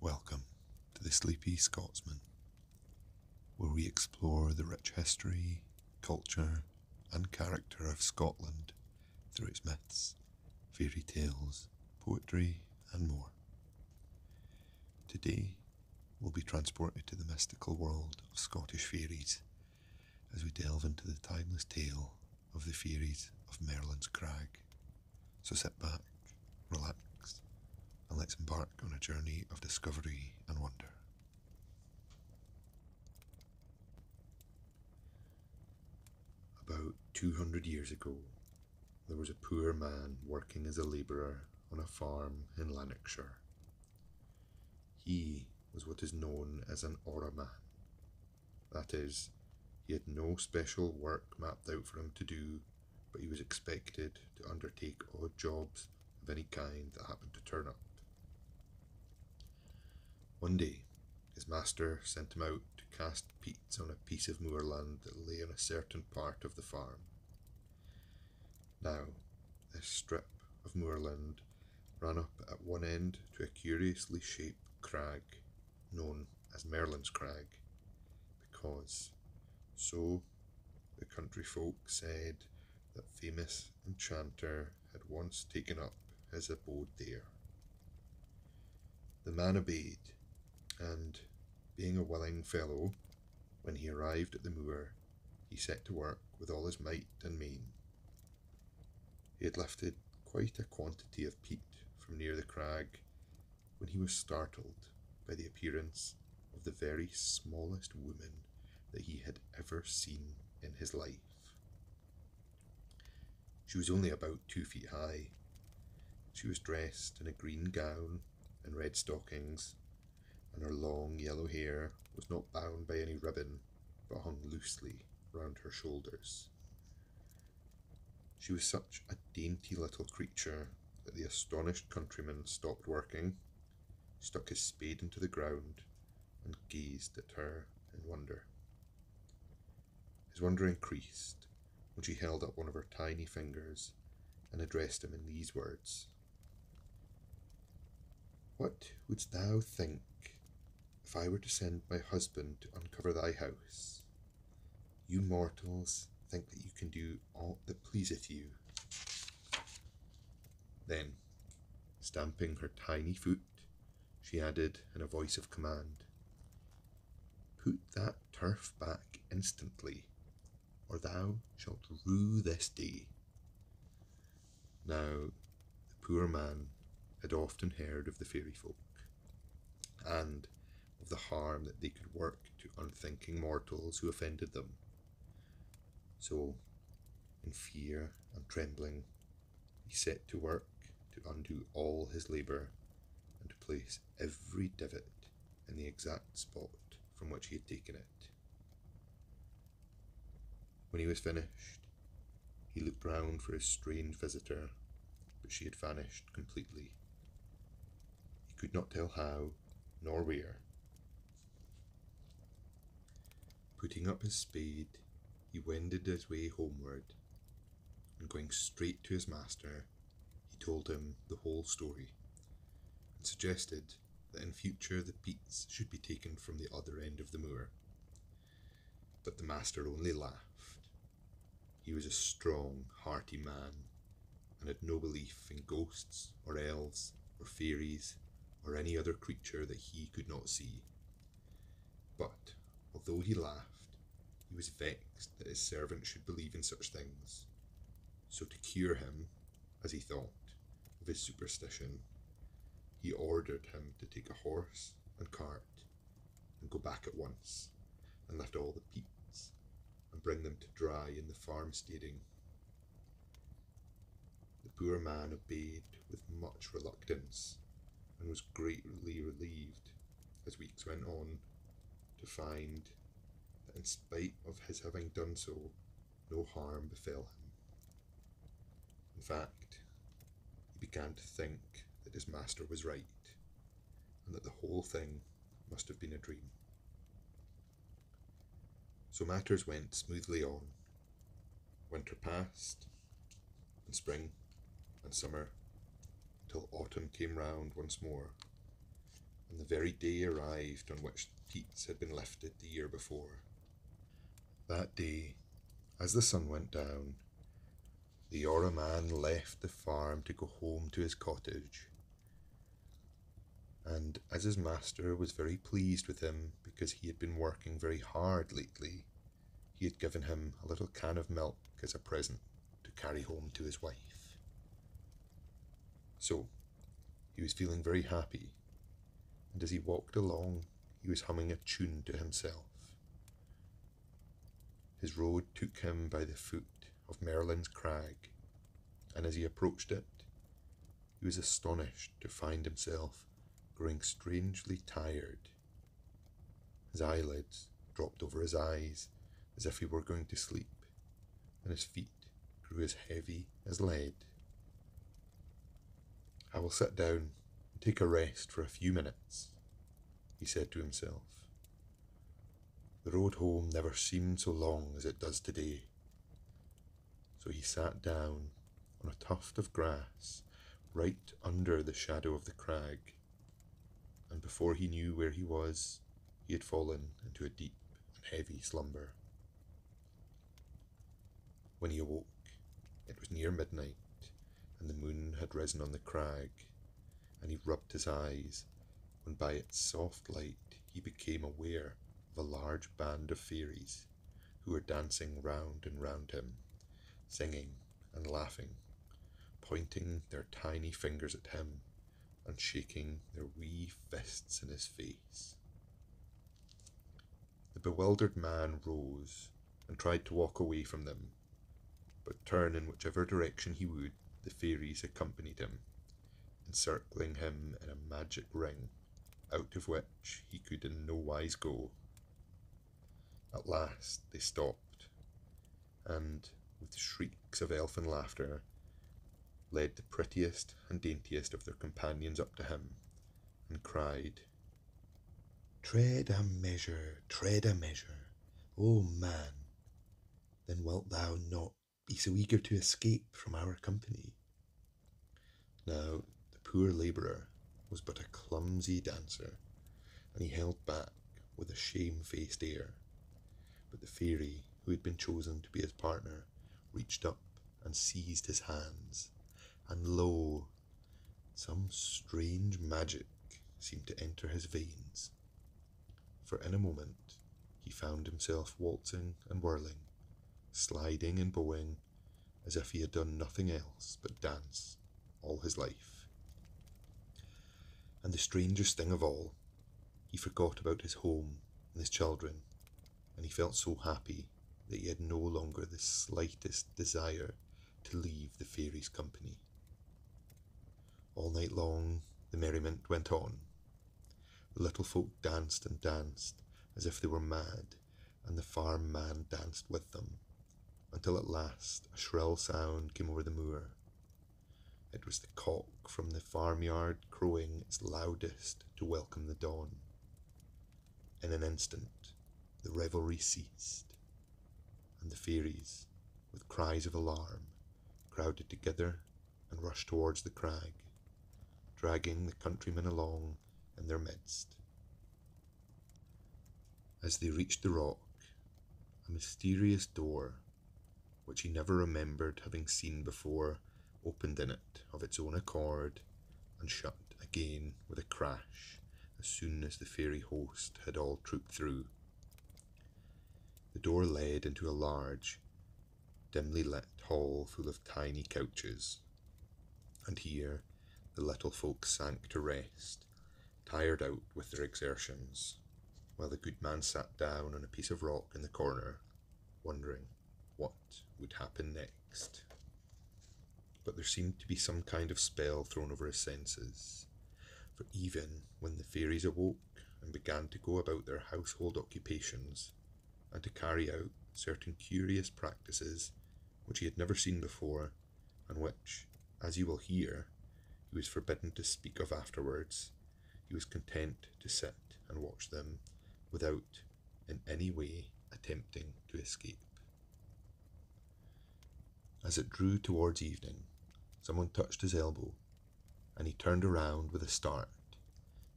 Welcome to the Sleepy Scotsman, where we explore the rich history, culture, and character of Scotland through its myths, fairy tales, poetry, and more. Today, we'll be transported to the mystical world of Scottish fairies as we delve into the timeless tale of the Faeries of Merlin's Crag. So sit back, relax, and let's embark on a journey of discovery and wonder. About 200 years ago, there was a poor man working as a labourer on a farm in Lanarkshire. He was what is known as an aura man. That is, he had no special work mapped out for him to do, but he was expected to undertake odd jobs of any kind that happened to turn up. One day, his master sent him out to cast peats on a piece of moorland that lay on a certain part of the farm. Now, this strip of moorland ran up at one end to a curiously shaped crag, known as Merlin's Crag, because so the country folk said that famous enchanter had once taken up his abode there. The man obeyed, and, being a willing fellow, when he arrived at the moor, he set to work with all his might and main. He had lifted quite a quantity of peat from near the crag when he was startled by the appearance of the very smallest woman that he had ever seen in his life. She was only about 2 feet high. She was dressed in a green gown and red stockings, and her long yellow hair was not bound by any ribbon, but hung loosely round her shoulders. She was such a dainty little creature that the astonished countryman stopped working, stuck his spade into the ground, and gazed at her in wonder. His wonder increased when she held up one of her tiny fingers and addressed him in these words: "What wouldst thou think if I were to send my husband to uncover thy house? You mortals think that you can do aught that pleaseth you." Then, stamping her tiny foot, she added in a voice of command, "Put that turf back instantly, or thou shalt rue this day." Now, the poor man had often heard of the fairy folk, and of the harm that they could work to unthinking mortals who offended them. So, in fear and trembling, he set to work to undo all his labour and to place every divot in the exact spot from which he had taken it. When he was finished, he looked round for his strange visitor, but she had vanished completely. He could not tell how nor where. Putting up his spade, he wended his way homeward, and going straight to his master, he told him the whole story, and suggested that in future the peats should be taken from the other end of the moor. But the master only laughed. He was a strong, hearty man, and had no belief in ghosts, or elves, or fairies, or any other creature that he could not see. But, although he laughed, he was vexed that his servant should believe in such things. So to cure him, as he thought, of his superstition, he ordered him to take a horse and cart and go back at once and lift all the peats and bring them to dry in the farmsteading. The poor man obeyed with much reluctance and was greatly relieved as weeks went on to find that in spite of his having done so, no harm befell him. In fact, he began to think that his master was right, and that the whole thing must have been a dream. So matters went smoothly on. Winter passed, and spring, and summer, until autumn came round once more, and the very day arrived on which teats had been lifted the year before. That day, as the sun went down, the Ora man left the farm to go home to his cottage. And as his master was very pleased with him because he had been working very hard lately, he had given him a little can of milk as a present to carry home to his wife. So, he was feeling very happy, and as he walked along, he was humming a tune to himself. His road took him by the foot of Merlin's Crag, and as he approached it, he was astonished to find himself growing strangely tired. His eyelids dropped over his eyes as if he were going to sleep, and his feet grew as heavy as lead. "I will sit down and take a rest for a few minutes," he said to himself. The road home never seemed so long as it does today. So he sat down on a tuft of grass right under the shadow of the crag, and before he knew where he was, he had fallen into a deep and heavy slumber. When he awoke, it was near midnight, and the moon had risen on the crag, and he rubbed his eyes, when by its soft light he became aware of a large band of fairies, who were dancing round and round him, singing and laughing, pointing their tiny fingers at him, and shaking their wee fists in his face. The bewildered man rose and tried to walk away from them, but turn in whichever direction he would, the fairies accompanied him, encircling him in a magic ring, out of which he could in no wise go. At last they stopped, and, with shrieks of elfin laughter, led the prettiest and daintiest of their companions up to him, and cried, tread a measure, O man, then wilt thou not be so eager to escape from our company?" Now, the poor labourer was but a clumsy dancer, and he held back with a shamefaced air, but the fairy who had been chosen to be his partner reached up and seized his hands, and lo, some strange magic seemed to enter his veins, for in a moment he found himself waltzing and whirling, sliding and bowing, as if he had done nothing else but dance all his life. And the strangest thing of all, he forgot about his home and his children, and he felt so happy that he had no longer the slightest desire to leave the fairies' company. All night long the merriment went on. The little folk danced and danced as if they were mad, and the farm man danced with them, until at last a shrill sound came over the moor. It was the cock from the farmyard crowing its loudest to welcome the dawn. In an instant the revelry ceased, and the fairies, with cries of alarm, crowded together and rushed towards the crag, dragging the countryman along in their midst. As they reached the rock, a mysterious door, which he never remembered having seen before, opened in it of its own accord, and shut again with a crash as soon as the fairy host had all trooped through. The door led into a large, dimly lit hall full of tiny couches, and here the little folk sank to rest, tired out with their exertions, while the good man sat down on a piece of rock in the corner, wondering what would happen next. But there seemed to be some kind of spell thrown over his senses, for even when the fairies awoke and began to go about their household occupations, and to carry out certain curious practices which he had never seen before, and which, as you will hear, he was forbidden to speak of afterwards, he was content to sit and watch them without in any way attempting to escape. As it drew towards evening, someone touched his elbow, and he turned around with a start,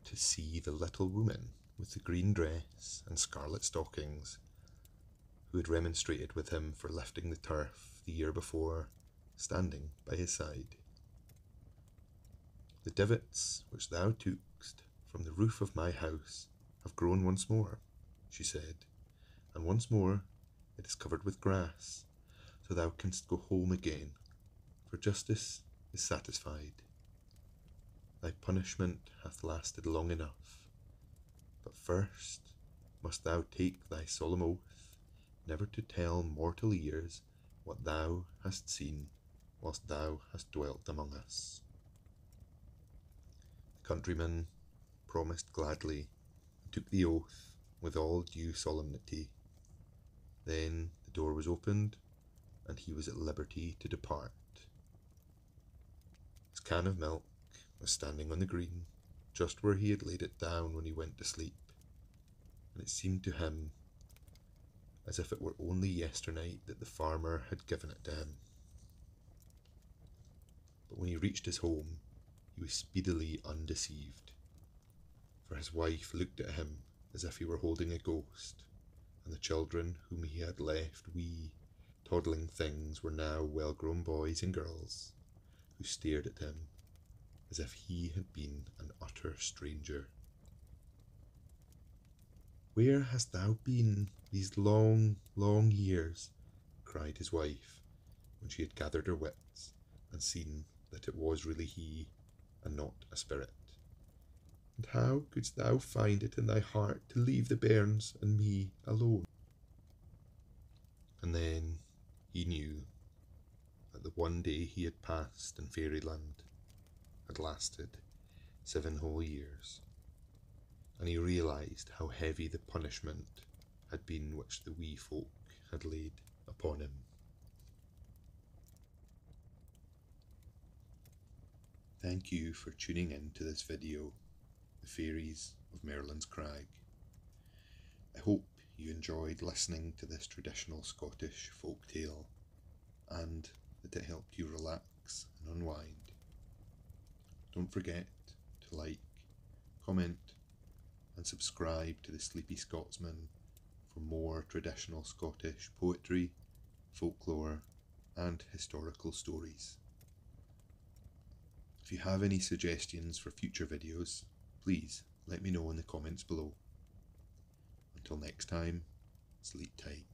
to see the little woman with the green dress and scarlet stockings, who had remonstrated with him for lifting the turf the year before, standing by his side. "The divots which thou took'st from the roof of my house have grown once more," she said, "and once more it is covered with grass, so thou canst go home again, for justice is satisfied. Thy punishment hath lasted long enough, but first must thou take thy solemn oath never to tell mortal ears what thou hast seen whilst thou hast dwelt among us." The countryman promised gladly and took the oath with all due solemnity. Then the door was opened and he was at liberty to depart. His can of milk was standing on the green, just where he had laid it down when he went to sleep, and it seemed to him as if it were only yesternight that the farmer had given it to him. But when he reached his home, he was speedily undeceived, for his wife looked at him as if he were holding a ghost, and the children whom he had left wee, toddling things were now well-grown boys and girls, who stared at him as if he had been an utter stranger. "Where hast thou been these long, long years?" cried his wife, when she had gathered her wits and seen that it was really he, and not a spirit. "And how couldst thou find it in thy heart to leave the bairns and me alone?" And then he knew that the one day he had passed in fairyland had lasted 7 whole years, and he realised how heavy the punishment had been which the wee folk had laid upon him. Thank you for tuning in to this video, The Faeries of Merlin's Crag. I hope you enjoyed listening to this traditional Scottish folk tale, and that it helped you relax and unwind. Don't forget to like, comment and subscribe to the Sleepy Scotsman for more traditional Scottish poetry, folklore and historical stories. If you have any suggestions for future videos, please let me know in the comments below. Until next time, sleep tight.